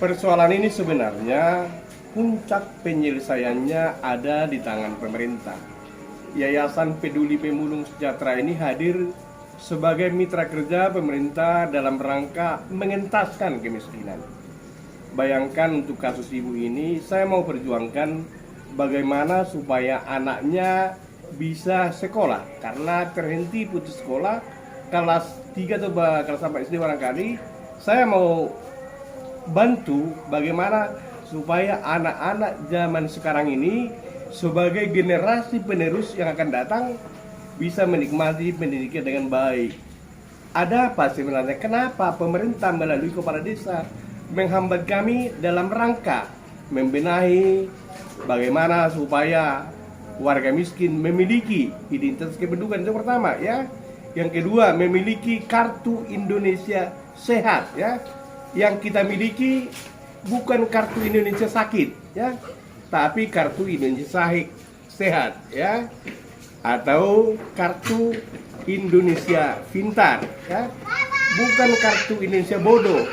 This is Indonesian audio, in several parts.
Persoalan ini sebenarnya puncak penyelesaiannya ada di tangan pemerintah. Yayasan Peduli Pemulung Sejahtera ini hadir sebagai mitra kerja pemerintah dalam rangka mengentaskan kemiskinan. Bayangkan untuk kasus ibu ini, saya mau perjuangkan bagaimana supaya anaknya bisa sekolah, karena terhenti putus sekolah kelas 3 atau kelas 4 SD barangkali. Saya mau bantu bagaimana supaya anak-anak zaman sekarang ini sebagai generasi penerus yang akan datang bisa menikmati pendidikan dengan baik. Ada apa sebenarnya? Kenapa pemerintah melalui kepala desa menghambat kami dalam rangka membenahi bagaimana supaya warga miskin memiliki identitas kependudukan? Itu pertama ya. Yang kedua, memiliki kartu Indonesia sehat ya. Yang kita miliki bukan kartu Indonesia sakit ya, tapi kartu Indonesia sehat ya, atau kartu Indonesia pintar ya, bukan kartu Indonesia bodoh.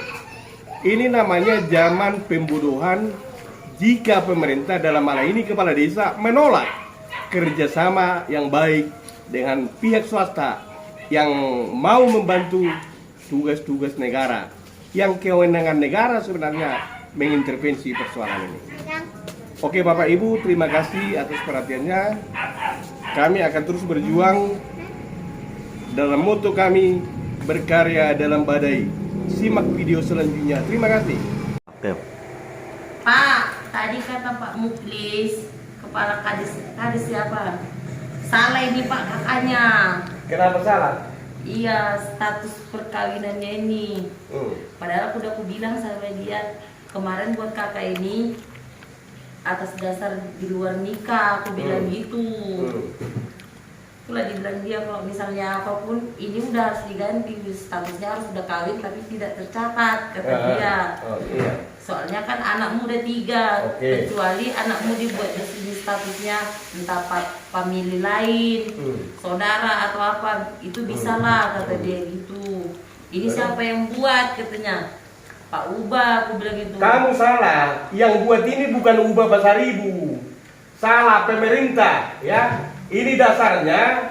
Ini namanya zaman pembodohan jika pemerintah, dalam hal ini kepala desa, menolak kerjasama yang baik dengan pihak swasta yang mau membantu tugas-tugas negara, yang kewenangan negara sebenarnya mengintervensi persoalan ini. Oke Bapak Ibu, terima kasih atas perhatiannya. Kami akan terus berjuang dalam moto kami, berkarya dalam badai. Simak video selanjutnya. Terima kasih. Pak, tadi kata Pak Muklis, kepala kadis siapa? Salah ini Pak kakaknya. Kenapa salah? Iya, status perkawinannya ini. Padahal aku bilang sama dia kemarin buat kakak ini atas dasar di luar nikah, aku bilang gitu. Itulah dibilang dia kalau misalnya apapun ini udah harus diganti, statusnya harus udah kawin tapi tidak tercatat kata dia. Iya. Soalnya kan anakmu udah 3, kecuali anakmu dibuat di sini statusnya entah famili lain, saudara atau apa, itu bisa lah kata dia gitu. Ini siapa yang buat katanya? Pak Ubah, aku bilang gitu. Kamu salah, yang buat ini bukan Ubah Pasaribu, salah pemerintah ya. Ini dasarnya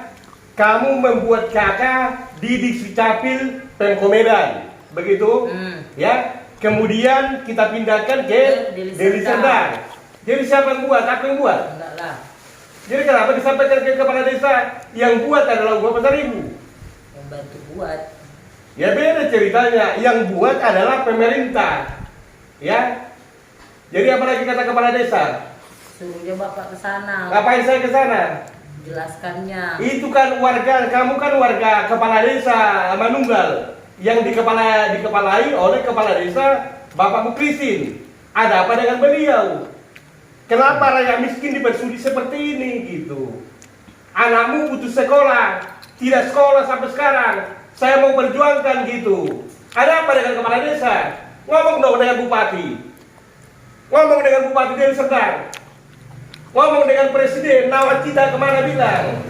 kamu membuat kakak Didik Sicapil Pemko Medan, begitu ya. Kemudian kita pindahkan ke Deli Serdang. Jadi siapa yang buat? Aku yang buat? Enggak lah. Jadi kenapa disampaikan ke kepala desa yang buat adalah Ubah Pasaribu? Yang bantu buat. Ya beda ceritanya. Yang buat adalah pemerintah. Ya. Jadi apalagi kata kepala desa? Suruh dia Bapak ke sana. Ngapain saya ke sana? Jelaskannya. Itu kan warga, kamu kan warga kepala desa Manunggal yang dikepalai oleh kepala desa Bapak Muklisin. Ada apa dengan beliau? Kenapa rakyat miskin dipersudi seperti ini gitu? Anakmu putus sekolah, tidak sekolah sampai sekarang. Saya mau perjuangkan gitu. Ada apa dengan kepala desa? Ngomong dong dengan bupati. Ngomong dengan bupati Deli Serdang. Ngomong dengan presiden Nawacita kemana bilang.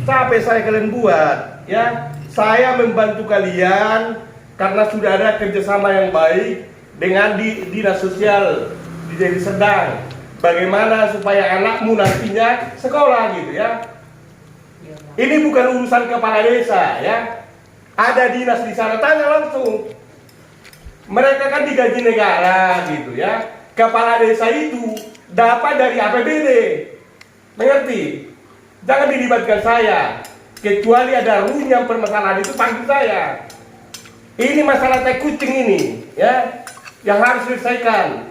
Capek saya kalian buat ya. Saya membantu kalian karena sudah ada kerjasama yang baik dengan dinas sosial di Deli Serdang. Bagaimana supaya anakmu nantinya sekolah gitu ya. Ini bukan urusan kepala desa ya. Ada dinas di sana, tanya langsung. Mereka kan digaji negara gitu ya. Kepala desa itu dapat dari APBD. Mengerti? Jangan dilibatkan saya. Kecuali ada runyam permasalahan itu panggil saya. Ini masalah tai kucing ini ya, yang harus diselesaikan.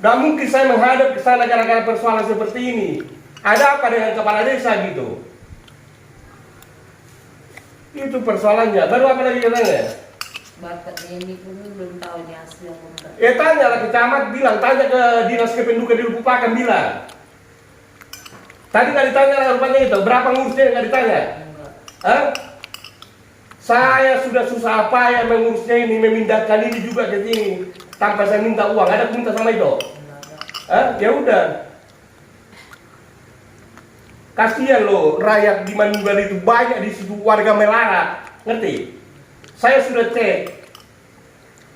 Gak mungkin saya menghadap ke sana gara-gara persoalan seperti ini. Ada apa dengan kepala desa gitu? Itu persoalannya. Baru apa lagi katanya? Bapaknya ini pun belum tahu nih asli apa enggak. Ya tanya lah ke camat, bilang, tanya ke dinas kependudukan di Lupupakan bilang. Tadi nggak ditanya lah rupanya itu, berapa ngurusnya nggak ditanya? Hah? Saya sudah susah payah mengurusnya ini, memindahkan ini juga ke sini tanpa saya minta uang. Ada minta sama itu? Hah? Ya udah. Kasihan loh, rakyat di Manunggal itu banyak di situ warga melarat, ngerti? Saya sudah cek.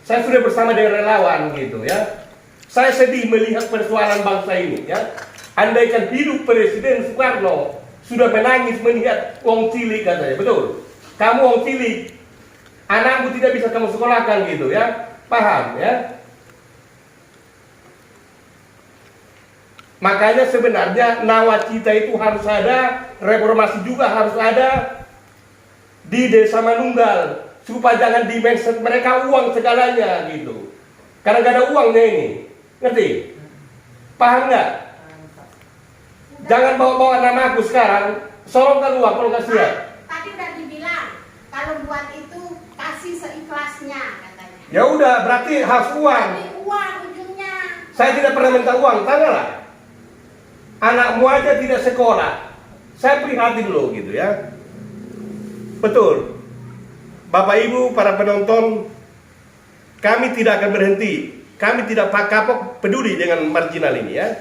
Saya sudah bersama dengan relawan gitu ya. Saya sedih melihat persoalan bangsa ini ya. Andaikan hidup Presiden Soekarno sudah menangis melihat wong cilik katanya, betul. Kamu wong cilik, anakmu tidak bisa kamu sekolahkan gitu ya. Paham ya? Makanya sebenarnya nawacita itu harus ada, reformasi juga harus ada di Desa Manunggal, supaya jangan di-mindset mereka uang segalanya gitu. Karena gak ada uangnya ini, ngerti? Paham nggak? Jangan bawa-bawa nama aku sekarang, sorongkan uang kalau nggak siap. Tadi udah dibilang kalau buat itu kasih seikhlasnya katanya. Ya udah, berarti harus uang. Tapi uang ujungnya. Saya tidak pernah minta uang, tanyalah. Anakmu aja tidak sekolah, saya prihatin loh gitu ya. Betul, Bapak Ibu para penonton, kami tidak akan berhenti, kami tidak kapok peduli dengan marginal ini ya.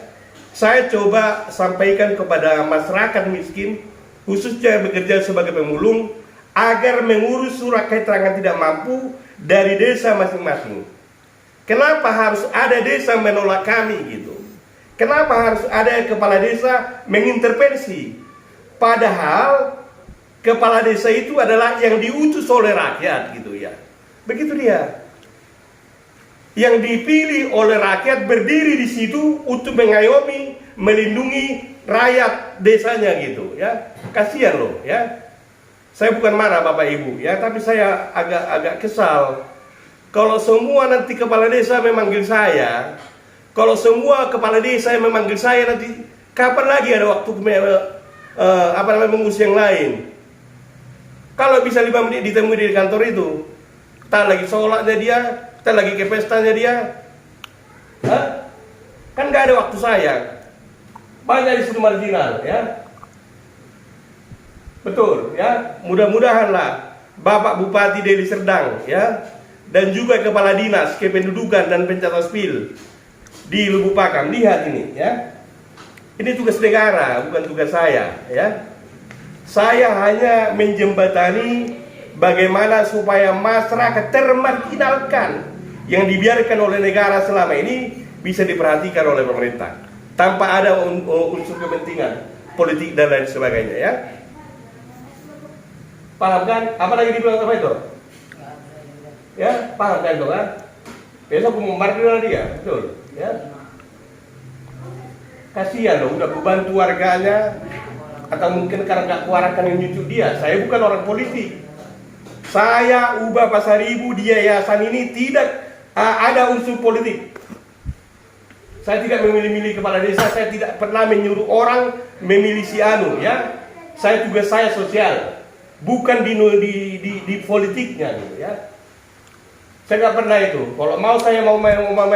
Saya coba sampaikan kepada masyarakat miskin, khususnya yang bekerja sebagai pemulung, agar mengurus surat keterangan tidak mampu dari desa masing-masing. Kenapa harus ada desa menolak kami gitu? Kenapa harus ada kepala desa mengintervensi? Padahal kepala desa itu adalah yang diutus oleh rakyat gitu ya. Begitu dia. Yang dipilih oleh rakyat berdiri di situ untuk mengayomi, melindungi rakyat desanya gitu ya. Kasihan loh ya. Saya bukan marah Bapak Ibu ya, tapi saya agak kesal. Kalau semua nanti kepala desa memanggil saya, kalau semua kepala desa yang memanggil saya nanti, kapan lagi ada waktu mengurus yang lain? Kalau bisa 5 menit ditemui di kantor itu, tak lagi sholatnya dia, tak lagi ke pestanya dia, kan gak ada waktu saya. Banyak isu marginal ya. Betul ya. Mudah-mudahan lah Bapak Bupati Deli Serdang ya, dan juga Kepala Dinas Kependudukan dan Pencatatan Sipil di Lubuk Pakam, lihat ini ya. Ini tugas negara, bukan tugas saya ya. Saya hanya menjembatani bagaimana supaya masyarakat termarginalkan yang dibiarkan oleh negara selama ini bisa diperhatikan oleh pemerintah tanpa ada unsur kepentingan politik dan lain sebagainya ya. Paham kan? Apa lagi dibilang apa itu? Ya, paham kan itu kan? Besok aku mau marginal dia, betul ya. Kasihan loh, udah bantu warganya, atau mungkin karena nggak kuarakan yang nyucuk dia. Saya bukan orang politik. Saya ubah Pasaribu di yayasan ini tidak ada unsur politik. Saya tidak memilih-milih kepala desa, saya tidak pernah menyuruh orang memilih si anu ya. Saya tugas saya sosial, bukan di politiknya gitu ya. Saya nggak pernah itu. Kalau mau saya mau main uang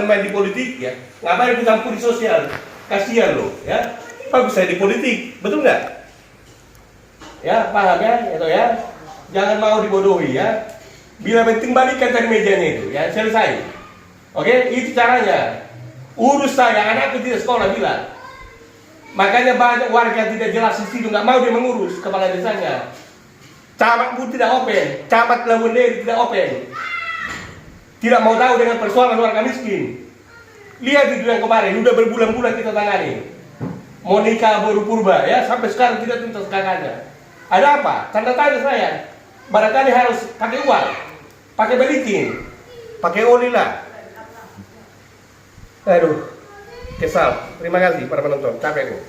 main di politik ya, ngapain dicampur di sosial? Kasihan loh ya. Bagus saya di politik, betul nggak? Ya paham ya itu ya. Jangan mau dibodohi ya. Bila penting balikan dari mejanya itu ya, selesai. Oke, itu caranya. Urus saya, anakku tidak sekolah bilang. Makanya banyak warga yang tidak jelas di situ, nggak mau dia mengurus kepala desanya. Camat pun tidak open, camat Lawenderi tidak open. Tidak mau tahu dengan persoalan warga miskin. Lihat itu yang kemarin, udah berbulan-bulan kita tangani. Monika Boru Purba ya, sampai sekarang tidak tuntas kakaknya. Ada apa? Tanda tanya saya. Barangkali harus pakai uang, pakai belikin, pakai oli lah. Aduh, kesal. Terima kasih para penonton, capek nih.